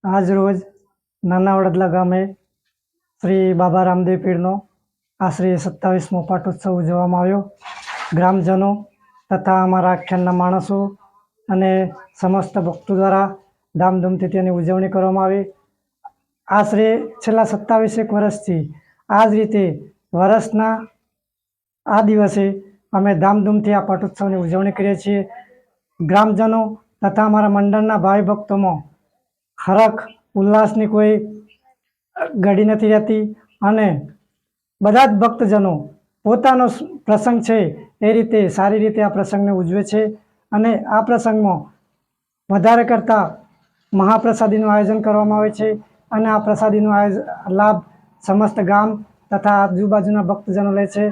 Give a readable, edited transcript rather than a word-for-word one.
આજ રોજ નાના વડદલા ગામે શ્રી બાબા રામદેવ પીરનો આશરે 27મો પાટોત્સવ ઉજવવામાં આવ્યો. ગ્રામજનો તથા અમારા આખ્યાનના માણસો અને સમસ્ત ભક્તો દ્વારા ધામધૂમથી તેની ઉજવણી કરવામાં આવી. આશરે છેલ્લા 27 વર્ષથી આ જ રીતે વર્ષના આ દિવસે અમે ધામધૂમથી આ પાટોત્સવની ઉજવણી કરીએ છીએ. ગ્રામજનો તથા અમારા મંડળના ભાઈ ભક્તોમાં હરખ ઉલ્લાસની કોઈ ઘડી નથી રહેતી અને બધા જ ભક્તજનો પોતાનો પ્રસંગ છે એ રીતે સારી રીતે આ પ્રસંગને ઉજવે છે અને આ પ્રસંગમાં વધારે કરતાં મહાપ્રસાદીનું આયોજન કરવામાં આવે છે અને આ પ્રસાદીનો લાભ સમસ્ત ગામ તથા આજુબાજુના ભક્તજનો લે છે.